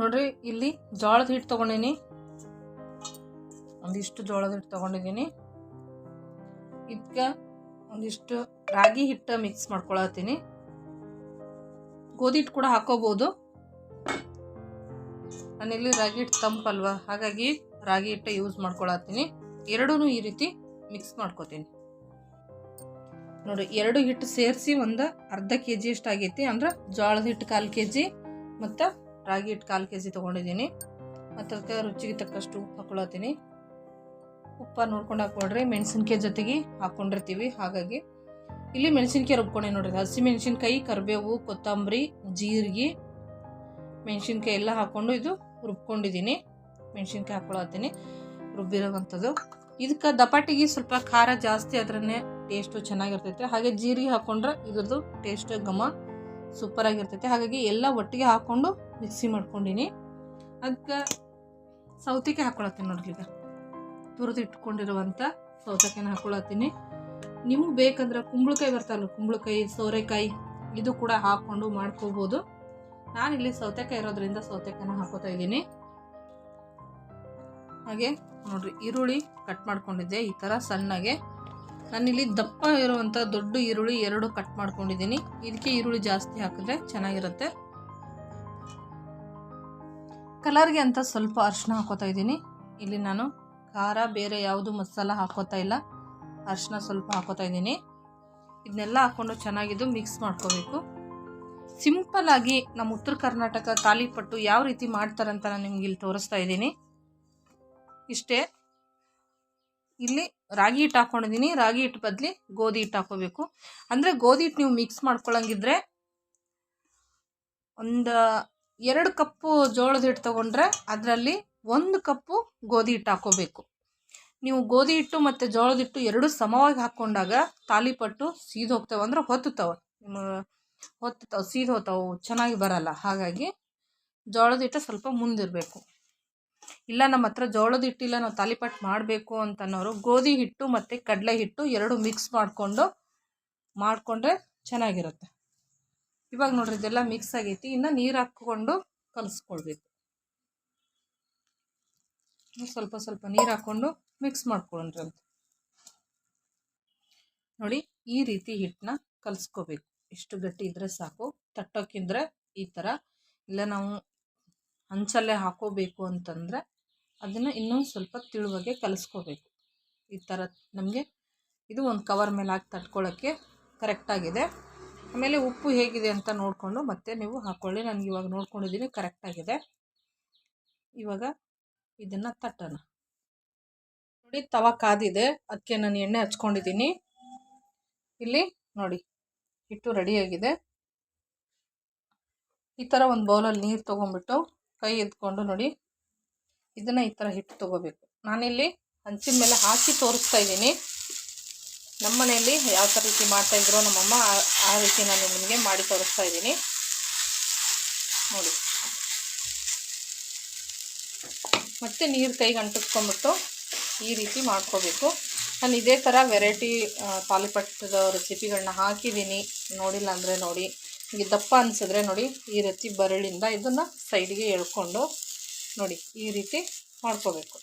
ನೋಡ್ರಿ ಇಲ್ಲಿ ಜೋಳದ ಹಿಟ್ಟು ತೊಗೊಂಡಿನಿ, ಒಂದಿಷ್ಟು ಜೋಳದ ಹಿಟ್ಟು ತೊಗೊಂಡಿದ್ದೀನಿ. ಇದಕ್ಕೆ ಒಂದಿಷ್ಟು ರಾಗಿ ಹಿಟ್ಟು ಮಿಕ್ಸ್ ಮಾಡ್ಕೊಳತ್ತೀನಿ. ಗೋಧಿ ಹಿಟ್ಟು ಕೂಡ ಹಾಕೋಬಹುದು. ನಾನಿಲ್ಲಿ ರಾಗಿ ಹಿಟ್ಟು ತಂಪಲ್ವಾ, ಹಾಗಾಗಿ ರಾಗಿ ಹಿಟ್ಟು ಯೂಸ್ ಮಾಡ್ಕೊಳತ್ತೀನಿ. ಎರಡೂ ಈ ರೀತಿ ಮಿಕ್ಸ್ ಮಾಡ್ಕೋತೀನಿ. ನೋಡಿ, ಎರಡು ಹಿಟ್ಟು ಸೇರಿಸಿ ಒಂದು ಅರ್ಧ kg ಅಷ್ಟು ಆಗೈತಿ. ಅಂದ್ರೆ ಜೋಳದ ಹಿಟ್ಟು 1/4 kg ಮತ್ತು ರಾಗಿ ಹಿಟ್ಟು 1/4 kg ತೊಗೊಂಡಿದ್ದೀನಿ. ಮತ್ತು ಅದಕ್ಕೆ ರುಚಿಗೆ ತಕ್ಕಷ್ಟು ಉಪ್ಪು ಹಾಕೊಳತ್ತೀನಿ. ಉಪ್ಪ ನೋಡ್ಕೊಂಡು ಹಾಕೊಳ್ರಿ, ಮೆಣಸಿನ್ಕಾಯಿ ಜೊತೆಗೆ ಹಾಕ್ಕೊಂಡಿರ್ತೀವಿ. ಹಾಗಾಗಿ ಇಲ್ಲಿ ಮೆಣಸಿನ್ಕಾಯಿ ರುಬ್ಕೊಂಡೆ ನೋಡ್ರಿ. ಹಸಿ ಮೆಣಸಿನ್ಕಾಯಿ, ಕರಿಬೇವು, ಕೊತ್ತಂಬರಿ, ಜೀರಿಗೆ, ಮೆಣಸಿನ್ಕಾಯಿ ಎಲ್ಲ ಹಾಕ್ಕೊಂಡು ಇದು ರುಬ್ಕೊಂಡಿದ್ದೀನಿ. ಮೆಣಸಿನ್ಕಾಯಿ ಹಾಕೊಳತ್ತೀನಿ ರುಬ್ಬಿರೋವಂಥದ್ದು. ಇದಕ್ಕೆ ದಪಾಟಿಗೆ ಸ್ವಲ್ಪ ಖಾರ ಜಾಸ್ತಿ ಆದ್ರೇ ಟೇಸ್ಟು ಚೆನ್ನಾಗಿರ್ತೈತೆ. ಹಾಗೆ ಜೀರಿಗೆ ಹಾಕ್ಕೊಂಡ್ರೆ ಇದ್ರದ್ದು ಟೇಸ್ಟ್ ಘಮ ಸೂಪರ್ ಆಗಿರ್ತೈತೆ. ಹಾಗಾಗಿ ಎಲ್ಲ ಒಟ್ಟಿಗೆ ಹಾಕ್ಕೊಂಡು ಮಿಕ್ಸಿ ಮಾಡ್ಕೊಂಡಿನಿ. ಅದಕ್ಕೆ ಸೌತೆಕಾಯಿ ಹಾಕೊಳತ್ತೀನಿ ನೋಡ್ರಿ. ಈಗ ತುರಿದು ಇಟ್ಕೊಂಡಿರುವಂಥ ಸೌತೆಕಾಯಿನ ಹಾಕೊಳತ್ತೀನಿ. ನಿಮಗೆ ಬೇಕಂದ್ರೆ ಕುಂಬಳಕಾಯಿ ಬರ್ತಲ್ಲ, ಕುಂಬಳಕಾಯಿ, ಸೋರೆಕಾಯಿ ಇದು ಕೂಡ ಹಾಕ್ಕೊಂಡು ಮಾಡ್ಕೋಬೋದು. ನಾನಿಲ್ಲಿ ಸೌತೆಕಾಯಿ ಇರೋದ್ರಿಂದ ಸೌತೆಕಾಯಿನ ಹಾಕೋತಾ ಇದ್ದೀನಿ. ಹಾಗೆ ನೋಡ್ರಿ, ಈರುಳ್ಳಿ ಕಟ್ ಮಾಡ್ಕೊಂಡಿದ್ದೆ ಈ ಥರ ಸಣ್ಣಗೆ. ನಾನಿಲ್ಲಿ ದಪ್ಪ ಇರುವಂಥ ದೊಡ್ಡ ಈರುಳ್ಳಿ 2 ಕಟ್ ಮಾಡ್ಕೊಂಡಿದ್ದೀನಿ. ಇದಕ್ಕೆ ಈರುಳ್ಳಿ ಜಾಸ್ತಿ ಹಾಕಿದ್ರೆ ಚೆನ್ನಾಗಿರುತ್ತೆ. ಕಲರ್ಗೆ ಅಂತ ಸ್ವಲ್ಪ ಅರಿಶಿನ ಹಾಕೋತಾ ಇದ್ದೀನಿ. ಇಲ್ಲಿ ನಾನು ಖಾರ ಬೇರೆ ಯಾವುದು ಮಸಾಲ ಹಾಕೋತಾ ಇಲ್ಲ, ಅರಿಶಿನ ಸ್ವಲ್ಪ ಹಾಕೋತಾ ಇದ್ದೀನಿ. ಇದನ್ನೆಲ್ಲ ಹಾಕ್ಕೊಂಡು ಚೆನ್ನಾಗಿದ್ದು ಮಿಕ್ಸ್ ಮಾಡ್ಕೋಬೇಕು. ಸಿಂಪಲ್ ಆಗಿ ನಮ್ಮ ಉತ್ತರ ಕರ್ನಾಟಕ ತಾಲಿಪಟ್ಟು ಯಾವ ರೀತಿ ಮಾಡ್ತಾರಂತ ನಾನು ನಿಮ್ಗೆ ಇಲ್ಲಿ ತೋರಿಸ್ತಾ ಇದ್ದೀನಿ. ಇಷ್ಟೇ. ಇಲ್ಲಿ ರಾಗಿ ಹಿಟ್ಟು ಹಾಕ್ಕೊಂಡಿದ್ದೀನಿ. ರಾಗಿ ಹಿಟ್ಟು ಬದಲಿ ಗೋಧಿ ಹಿಟ್ಟು ಹಾಕೋಬೇಕು. ಅಂದರೆ ಗೋಧಿ ಹಿಟ್ಟು ನೀವು ಮಿಕ್ಸ್ ಮಾಡ್ಕೊಳ್ಳಂಗಿದ್ರೆ ಒಂದು 2 ಕಪ್ಪು ಜೋಳದ ಹಿಟ್ಟು ತೊಗೊಂಡ್ರೆ ಅದರಲ್ಲಿ 1 ಕಪ್ಪು ಗೋಧಿ ಹಿಟ್ಟು ಹಾಕೋಬೇಕು. ನೀವು ಗೋಧಿ ಹಿಟ್ಟು ಮತ್ತು ಜೋಳದ ಹಿಟ್ಟು 2 ಸಮವಾಗಿ ಹಾಕ್ಕೊಂಡಾಗ ತಾಲಿಪಟ್ಟು ಸೀದು ಹೋಗ್ತಾವೆ, ಅಂದ್ರೆ ಹೊತ್ತುತ್ತಾವೆ, ಸೀದು ಹೋಗ್ತಾವೆ, ಚೆನ್ನಾಗಿ ಬರಲ್ಲ. ಹಾಗಾಗಿ ಜೋಳದ ಹಿಟ್ಟು ಸ್ವಲ್ಪ ಮುಂದಿರಬೇಕು. ಇಲ್ಲ ನಮ್ಮ ಹತ್ರ ಜೋಳದ ಹಿಟ್ಟಿಲ್ಲ, ನಾವು ತಾಲಿಪಟ್ಟು ಮಾಡಬೇಕು ಅಂತನೋರು ಗೋಧಿ ಹಿಟ್ಟು ಮತ್ತು ಕಡಲೆ ಹಿಟ್ಟು 2 ಮಿಕ್ಸ್ ಮಾಡಿಕೊಂಡ್ರೆ ಚೆನ್ನಾಗಿರುತ್ತೆ. ಇವಾಗ ನೋಡ್ರಿ, ಇದೆಲ್ಲ ಮಿಕ್ಸ್ ಆಗೈತಿ. ಇನ್ನು ನೀರು ಹಾಕ್ಕೊಂಡು ಕಲಿಸ್ಕೊಳ್ಬೇಕು. ಸ್ವಲ್ಪ ಸ್ವಲ್ಪ ನೀರು ಹಾಕ್ಕೊಂಡು ಮಿಕ್ಸ್ ಮಾಡ್ಕೊಂಡ್ರಿ ಅಂತ ನೋಡಿ. ಈ ರೀತಿ ಹಿಟ್ಟನ್ನ ಕಲಿಸ್ಕೋಬೇಕು. ಇಷ್ಟು ಗಟ್ಟಿ ಇದ್ರೆ ಸಾಕು. ತಟ್ಟೋಕ್ಕಿಂದ್ರೆ ಈ ಥರ. ಇಲ್ಲ ನಾವು ಹಂಚಲ್ಲೇ ಹಾಕೋಬೇಕು ಅಂತಂದರೆ ಅದನ್ನು ಇನ್ನೊಂದು ಸ್ವಲ್ಪ ತಿಳುವಾಗೆ ಕಲಿಸ್ಕೋಬೇಕು. ಈ ಥರ ನಮಗೆ ಇದು ಒಂದು ಕವರ್ ಮೇಲೆ ಹಾಕಿ ತಟ್ಕೊಳ್ಳೋಕ್ಕೆ ಕರೆಕ್ಟಾಗಿದೆ. ಆಮೇಲೆ ಉಪ್ಪು ಹೇಗಿದೆ ಅಂತ ನೋಡಿಕೊಂಡು ಮತ್ತೆ ನೀವು ಹಾಕ್ಕೊಳ್ಳಿ. ನನಗೆ ಇವಾಗ ನೋಡ್ಕೊಂಡಿದ್ದೀನಿ, ಕರೆಕ್ಟಾಗಿದೆ. ಇವಾಗ ಇದನ್ನು ತಟ್ಟೋಣ. ನೋಡಿ, ತವ ಕಾದಿದೆ, ಅದಕ್ಕೆ ನಾನು ಎಣ್ಣೆ ಹಚ್ಕೊಂಡಿದ್ದೀನಿ. ಇಲ್ಲಿ ನೋಡಿ, ಹಿಟ್ಟು ರೆಡಿಯಾಗಿದೆ. ಈ ಥರ ಒಂದು ಬೌಲಲ್ಲಿ ನೀರು ತೊಗೊಂಡ್ಬಿಟ್ಟು ಕೈ ಎತ್ಕೊಂಡು ನೋಡಿ, ಇದನ್ನು ಈ ಥರ ಹಿಟ್ಟು ತೊಗೋಬೇಕು. ನಾನಿಲ್ಲಿ ಹಂಚಿನ ಮೇಲೆ ಹಾಕಿ ತೋರಿಸ್ತಾ ಇದ್ದೀನಿ. ನಮ್ಮ ಮನೆಯಲ್ಲಿ ಯಾವ ಥರ ರೀತಿ ಮಾಡ್ತಾಯಿದ್ರು ನಮ್ಮಮ್ಮ, ಆ ರೀತಿ ನಾನು ನಿಮಗೆ ಮಾಡಿ ತೋರಿಸ್ತಾ ಇದ್ದೀನಿ ನೋಡಿ. ಮತ್ತೆ ನೀರು ಕೈಗೆ ಅಂಟಿಸ್ಕೊಂಡ್ಬಿಟ್ಟು ಈ ರೀತಿ ಮಾಡ್ಕೋಬೇಕು. ನಾನು ಇದೇ ಥರ ವೆರೈಟಿ ತಾಲಿಪಟ್ಟದ ರೆಸಿಪಿಗಳನ್ನ ಹಾಕಿದ್ದೀನಿ. ನೋಡಿಲ್ಲ ಅಂದರೆ ನೋಡಿ. ನಿಮಗೆ ದಪ್ಪ ಅನಿಸಿದ್ರೆ ನೋಡಿ, ಈ ರೀತಿ ಬರಳಿಂದ ಇದನ್ನು ಸೈಡ್ಗೆ ಎಳ್ಕೊಂಡು ನೋಡಿ ಈ ರೀತಿ ಮಾಡ್ಕೋಬೇಕು.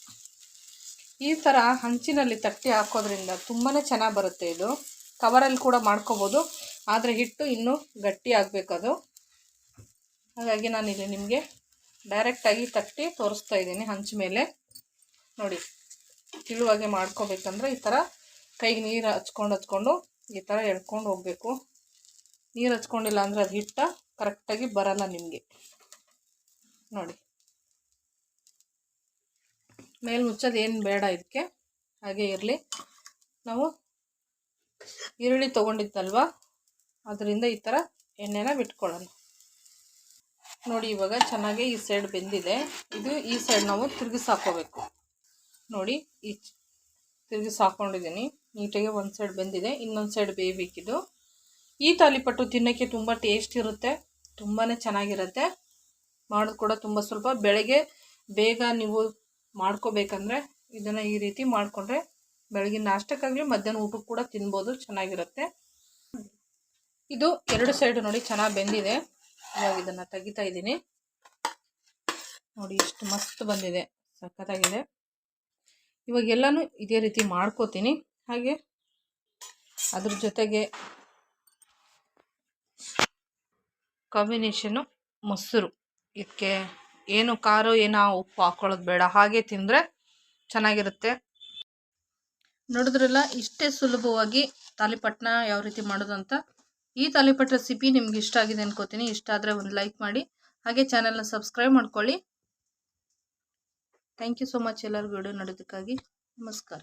ಈ ಥರ ಹಂಚಿನಲ್ಲಿ ತಟ್ಟಿ ಹಾಕೋದ್ರಿಂದ ತುಂಬಾ ಚೆನ್ನಾಗಿ ಬರುತ್ತೆ. ಇದು ಕವರಲ್ಲಿ ಕೂಡ ಮಾಡ್ಕೋಬೋದು, ಆದರೆ ಹಿಟ್ಟು ಇನ್ನೂ ಗಟ್ಟಿ ಆಗಬೇಕದು. ಹಾಗಾಗಿ ನಾನಿಲ್ಲಿ ನಿಮಗೆ ಡೈರೆಕ್ಟಾಗಿ ತಟ್ಟಿ ತೋರಿಸ್ತಾ ಇದ್ದೀನಿ ಹಂಚು ಮೇಲೆ ನೋಡಿ. ತಿಳುವಾಗೆ ಮಾಡ್ಕೋಬೇಕಂದ್ರೆ ಈ ಥರ ಕೈಗೆ ನೀರು ಹಚ್ಕೊಂಡು ಈ ಥರ ಎಳ್ಕೊಂಡು ಹೋಗಬೇಕು. ನೀರು ಹಚ್ಕೊಂಡಿಲ್ಲ ಅಂದರೆ ಅದು ಹಿಟ್ಟು ಕರೆಕ್ಟಾಗಿ ಬರಲ್ಲ ನಿಮಗೆ ನೋಡಿ. ಮೇಲೆ ಮುಚ್ಚೋದು ಏನು ಬೇಡ, ಇದಕ್ಕೆ ಹಾಗೆ ಇರಲಿ. ನಾವು ಈರುಳ್ಳಿ ತೊಗೊಂಡಿದ್ದಲ್ವ, ಅದರಿಂದ ಈ ಥರ ಎಣ್ಣೆನ ಬಿಟ್ಕೊಳ್ಳೋಣ ನೋಡಿ. ಇವಾಗ ಚೆನ್ನಾಗಿ ಈ ಸೈಡ್ ಬೆಂದಿದೆ. ಇದು ಈ ಸೈಡ್ ನಾವು ತಿರುಗಿಸಿ ಹಾಕ್ಕೋಬೇಕು ನೋಡಿ. ಈ ತಿರುಗಿಸಿ ಹಾಕ್ಕೊಂಡಿದ್ದೀನಿ ನೀಟಾಗಿ. ಒಂದು ಸೈಡ್ ಬೆಂದಿದೆ, ಇನ್ನೊಂದು ಸೈಡ್ ಬೇಯಬೇಕಿದು. ಈ ತಾಲಿಪಟ್ಟು ತಿನ್ನೋಕ್ಕೆ ತುಂಬ ಟೇಸ್ಟ್ ಇರುತ್ತೆ, ತುಂಬಾ ಚೆನ್ನಾಗಿರುತ್ತೆ. ಮಾಡೋದು ಕೂಡ ತುಂಬ ಸ್ವಲ್ಪ. ಬೆಳಗ್ಗೆ ಬೇಗ ನೀವು ಮಾಡ್ಕೋಬೇಕಂದ್ರೆ ಇದನ್ನು ಈ ರೀತಿ ಮಾಡಿಕೊಂಡ್ರೆ ಬೆಳಗಿನ ನಾಷ್ಟಕ್ಕಾಗಲಿ ಮಧ್ಯಾಹ್ನ ಊಟಕ್ಕೆ ಕೂಡ ತಿನ್ಬೋದು, ಚೆನ್ನಾಗಿರುತ್ತೆ. ಇದು 2 ಸೈಡು ನೋಡಿ ಚೆನ್ನಾಗಿ ಬೆಂದಿದೆ. ಇವಾಗ ಇದನ್ನು ತೆಗಿತಾ ಇದ್ದೀನಿ. ನೋಡಿ ಎಷ್ಟು ಮಸ್ತ್ ಬಂದಿದೆ, ಸಖತ್ತಾಗಿದೆ. ಇವಾಗ ಎಲ್ಲನೂ ಇದೇ ರೀತಿ ಮಾಡ್ಕೋತೀನಿ. ಹಾಗೆ ಅದ್ರ ಜೊತೆಗೆ ಕಾಂಬಿನೇಷನ್ನು ಮೊಸರು. ಇದಕ್ಕೆ ಏನು ಖಾರ ಏನೋ ಉಪ್ಪು ಹಾಕ್ಕೊಳ್ಳೋದು ಬೇಡ, ಹಾಗೆ ತಿಂದರೆ ಚೆನ್ನಾಗಿರುತ್ತೆ. ನೋಡಿದ್ರಲ್ಲ, ಇಷ್ಟೇ ಸುಲಭವಾಗಿ ತಾಲಿಪಟ್ಟನ ಯಾವ ರೀತಿ ಮಾಡೋದು ಅಂತ. ಈ ತಾಲಿಪಟ್ಟು ರೆಸಿಪಿ ನಿಮ್ಗೆ ಇಷ್ಟ ಆಗಿದೆ ಅನ್ಕೋತೀನಿ. ಇಷ್ಟ ಆದರೆ ಒಂದು ಲೈಕ್ ಮಾಡಿ, ಹಾಗೆ ಚಾನಲ್ನ ಸಬ್ಸ್ಕ್ರೈಬ್ ಮಾಡ್ಕೊಳ್ಳಿ. ಥ್ಯಾಂಕ್ ಯು ಸೋ ಮಚ್ ಎಲ್ಲರಿಗೂ ವಿಡಿಯೋ ನೋಡೋದಕ್ಕಾಗಿ. ನಮಸ್ಕಾರ.